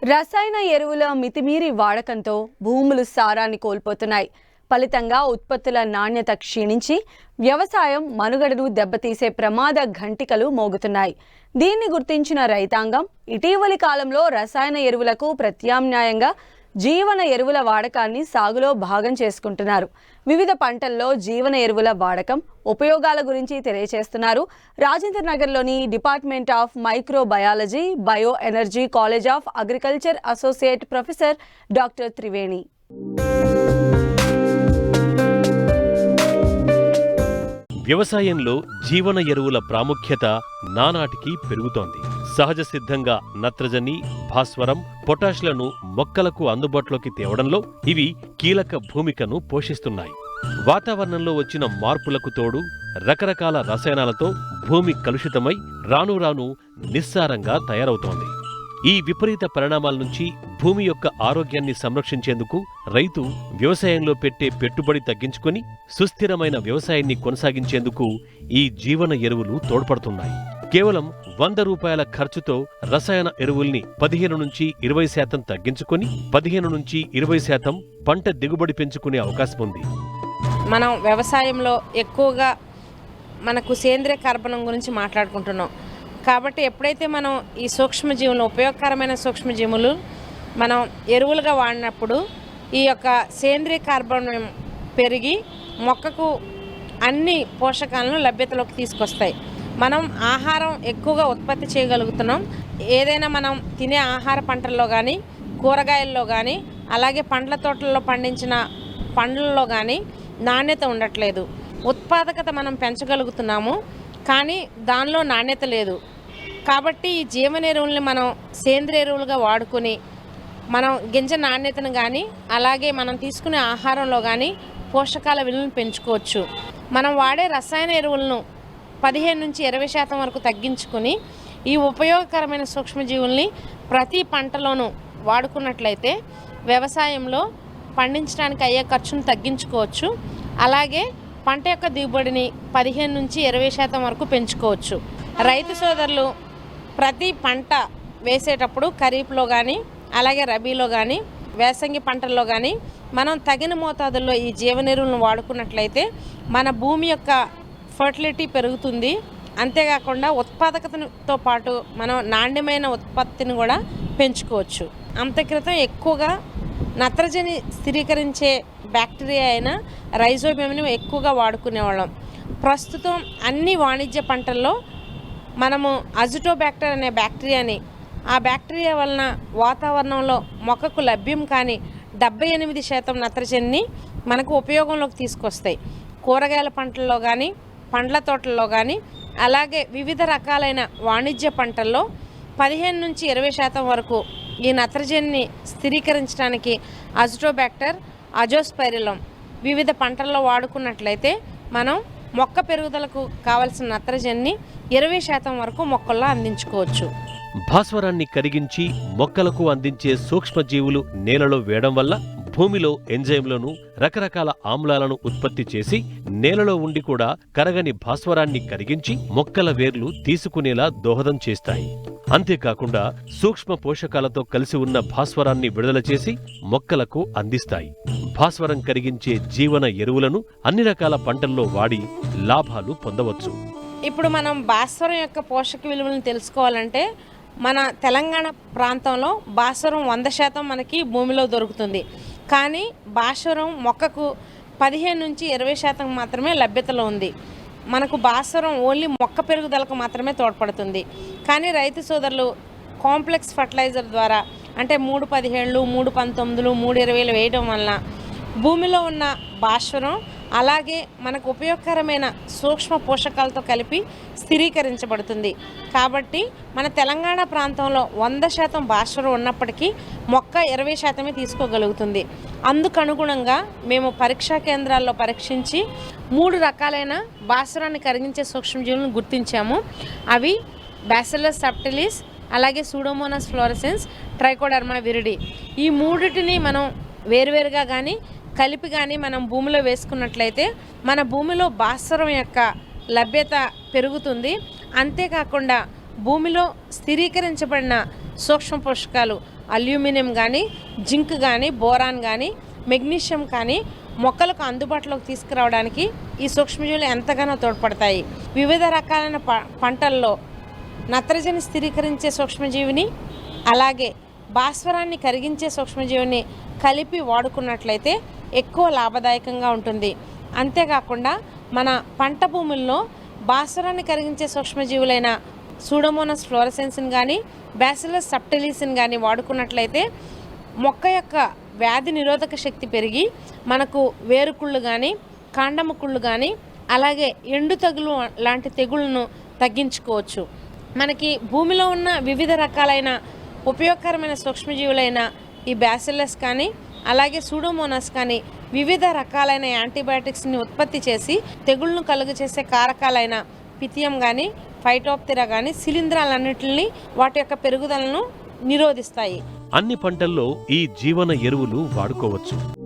రసాయన ఎరువుల మితిమీరి వాడకంతో భూములు సారాన్ని కోల్పోతున్నాయి. ఫలితంగా ఉత్పత్తుల నాణ్యత క్షీణించి వ్యవసాయం మనుగడను దెబ్బతీసే ప్రమాద ఘంటికలు మోగుతున్నాయి. దీన్ని గుర్తించిన రైతాంగం ఇటీవలి కాలంలో రసాయన ఎరువులకు ప్రత్యామ్నాయంగా జీవన ఎరువుల వాడకాన్ని సాగులో భాగం చేసుకుంటున్నారు. వివిధ పంటల్లో జీవన ఎరువుల వాడకం ఉపయోగాల గురించి తెలియజేస్తున్నారు రాజేంద్ర నగర్లోని department of microbiology bio energy college of agriculture associate professor doctor Triveni. వ్యవసాయంలో జీవన ఎరువుల ప్రాముఖ్యత నానాటికి పెరుగుతోంది. సహజ సిద్ధంగా నత్రజని, భాస్వరం, పొటాష్లను మొక్కలకు అందుబాటులోకి తేవడంలో ఇవి కీలక భూమికను పోషిస్తున్నాయి. వాతావరణంలో వచ్చిన మార్పులకు తోడు రకరకాల రసాయనాలతో భూమి కలుషితమై రాను రాను నిస్సారంగా తయారవుతోంది. ఈ విపరీత పరిణామాల నుంచి భూమి యొక్క ఆరోగ్యాన్ని సంరక్షించేందుకు రైతు వ్యవసాయంలో పెట్టే పెట్టుబడి తగ్గించుకొని సుస్థిరమైన వ్యవసాయాన్ని కొనసాగించేందుకు ఈ జీవన ఎరువులు తోడ్పడుతున్నాయి. కేవలం 100 రూపాయల ఖర్చుతో రసాయన ఎరువుల్ని 15 నుంచి 20% తగ్గించుకొని 15 నుంచి 20% పంట దిగుబడి పెంచుకునే అవకాశం ఉంది. మనం వ్యవసాయంలో ఎక్కువగా మనకు సేంద్రియ కార్బనం గురించి మాట్లాడుకుంటున్నాం కాబట్టి ఎప్పుడైతే మనం ఈ సూక్ష్మజీవులు ఉపయోగకరమైన సూక్ష్మజీవులు మనం ఎరువులుగా వాడినప్పుడు ఈ యొక్క సేంద్రియ కార్బనం పెరిగి మొక్కకు అన్ని పోషకాలను లభ్యతలోకి తీసుకొస్తాయి. మనం ఆహారం ఎక్కువగా ఉత్పత్తి చేయగలుగుతున్నాం. ఏదైనా మనం తినే ఆహార పంటల్లో కానీ కూరగాయల్లో కానీ అలాగే పండ్ల తోటల్లో పండించిన పండ్లలో కానీ నాణ్యత ఉండట్లేదు. ఉత్పాదకత మనం పెంచగలుగుతున్నాము కానీ దానిలో నాణ్యత లేదు. కాబట్టి ఈ జీవన ఎరువుల్ని మనం సేంద్రియ ఎరువులుగా వాడుకొని మనం గింజ నాణ్యతను కానీ అలాగే మనం తీసుకునే ఆహారంలో కానీ పోషకాల విలువను పెంచుకోవచ్చు. మనం వాడే రసాయన ఎరువులను 15 నుంచి 20% వరకు తగ్గించుకొని ఈ ఉపయోగకరమైన సూక్ష్మజీవుల్ని ప్రతి పంటలోనూ వాడుకున్నట్లయితే వ్యవసాయంలో పండించడానికి అయ్యే ఖర్చును తగ్గించుకోవచ్చు. అలాగే పంట యొక్క దిగుబడిని 15 నుంచి 20% వరకు పెంచుకోవచ్చు. రైతు సోదరులు ప్రతి పంట వేసేటప్పుడు ఖరీఫ్లో కానీ అలాగే రబీలో కానీ వేసంగి పంటల్లో కానీ మనం తగిన మోతాదుల్లో ఈ జీవన ఎరువులను వాడుకున్నట్లయితే మన భూమి యొక్క ఫర్టిలిటీ పెరుగుతుంది. అంతేకాకుండా ఉత్పాదకతతో పాటు మనం నాణ్యమైన ఉత్పత్తిని కూడా పెంచుకోవచ్చు. అంతక్రితం ఎక్కువగా నత్రజని స్థిరీకరించే బ్యాక్టీరియా అయిన రైజోబియంని ఎక్కువగా వాడుకునేవాళ్ళం. ప్రస్తుతం అన్ని వాణిజ్య పంటల్లో మనము అజిటోబ్యాక్టర్ అనే బ్యాక్టీరియాని ఆ బ్యాక్టీరియా వలన వాతావరణంలో మొక్కకు లభ్యం కానీ 78% నత్రజనిని మనకు ఉపయోగంలోకి తీసుకొస్తాయి. కూరగాయల పంటల్లో కానీ పండ్ల తోటల్లో కానీ అలాగే వివిధ రకాలైన వాణిజ్య పంటల్లో 15 నుంచి 20% వరకు ఈ నత్రజనిని స్థిరీకరించడానికి అజిటోబ్యాక్టర్, అజోస్పైరిలం వివిధ పంటల్లో వాడుకున్నట్లయితే మనం మొక్క పెరుగుదలకు కావలసిన నత్రజనిని 20% వరకు మొక్కల్లో అందించుకోవచ్చు. భాస్వరాన్ని కరిగించి మొక్కలకు అందించే సూక్ష్మజీవులు నేలలో వేయడం వల్ల భూమిలో ఎంజైమ్లను రకరకాల ఆమ్లాలను ఉత్పత్తి చేసి నేలలో ఉండి కూడా కరగని భాస్వరాన్ని కరిగించి మొక్కల వేర్లు తీసుకునేలా దోహదం చేస్తాయి. అంతేకాకుండా సూక్ష్మ పోషకాలతో కలిసి ఉన్న భాస్వరాన్ని విడుదల చేసి మొక్కలకు అందిస్తాయి. భాస్వరం కరిగించే జీవన ఎరువులను అన్ని రకాల పంటల్లో వాడి లాభాలు పొందవచ్చు. ఇప్పుడు మనం భాస్వరం యొక్క పోషక విలువలను తెలుసుకోవాలంటే మన తెలంగాణ ప్రాంతంలో భాస్వరం 100% మనకి భూమిలో దొరుకుతుంది. కానీ భాస్వరం మొక్కకు 15 నుంచి 20% మాత్రమే లభ్యతలో ఉంది. మనకు భాస్వరం ఓన్లీ మొక్క పెరుగుదలకు మాత్రమే తోడ్పడుతుంది. కానీ రైతు సోదరులు కాంప్లెక్స్ ఫర్టిలైజర్ ద్వారా అంటే 317, 319, 320 వేయడం వలన భూమిలో ఉన్న భాస్వరం అలాగే మనకు ఉపయోగకరమైన సూక్ష్మ పోషకాలతో కలిపి స్థిరీకరించబడుతుంది. కాబట్టి మన తెలంగాణ ప్రాంతంలో 100% భాస్వరం ఉన్నప్పటికీ మొక్క 20% తీసుకోగలుగుతుంది. అందుకు అనుగుణంగా మేము పరీక్షా కేంద్రాల్లో పరీక్షించి 3 రకాలైన భాస్వరాన్ని కరిగించే సూక్ష్మజీవులను గుర్తించాము. అవి బ్యాసిల్లస్ సబ్టిలిస్, అలాగే సూడోమోనాస్ ఫ్లోరసెన్స్, ట్రైకోడర్మా విరిడి. ఈ మూడిటిని మనం వేరువేరుగా కానీ కలిపి కానీ మనం భూమిలో వేసుకున్నట్లయితే మన భూమిలో భాస్వరం యొక్క లభ్యత పెరుగుతుంది. అంతేకాకుండా భూమిలో స్థిరీకరించబడిన సూక్ష్మ పోషకాలు అల్యూమినియం కానీ, జింక్ కానీ, బోరాన్ కానీ, మెగ్నీషియం కానీ మొక్కలకు అందుబాటులోకి తీసుకురావడానికి ఈ సూక్ష్మజీవులు ఎంతగానో తోడ్పడతాయి. వివిధ రకాలైన పంటల్లో నత్రజని స్థిరీకరించే సూక్ష్మజీవిని అలాగే భాస్వరాన్ని కరిగించే సూక్ష్మజీవిని కలిపి వాడుకున్నట్లయితే ఎక్కువ లాభదాయకంగా ఉంటుంది. అంతేకాకుండా మన పంట భూముల్లో భాస్వరాన్ని కరిగించే సూక్ష్మజీవులైన సూడోమోనాస్ ఫ్లోరసెన్స్ని కానీ, బ్యాసిలస్ సబ్టిలిస్ని కానీ వాడుకున్నట్లయితే మొక్క యొక్క వ్యాధి నిరోధక శక్తి పెరిగి మనకు వేరుకుళ్ళు కానీ, కాండము కుళ్ళు కానీ, అలాగే ఎండు తెగులు లాంటి తెగుళ్ళను తగ్గించుకోవచ్చు. మనకి భూమిలో ఉన్న వివిధ రకాలైన ఉపయోగకరమైన సూక్ష్మజీవులైన ఈ బ్యాసిలస్ కానీ, అలాగే సూడోమోనాస్ కానీ వివిధ రకాలైన యాంటీబయాటిక్స్ని ఉత్పత్తి చేసి తెగుళ్ళను కలుగజేసే కారకాలైన పిథియం కానీ, ఫైటోప్తెరా కానీ, శిలీంధ్రాలన్నింటినీ వాటి యొక్క పెరుగుదలను నిరోధిస్తాయి. అన్ని పంటల్లో ఈ జీవన ఎరువులు వాడుకోవచ్చు.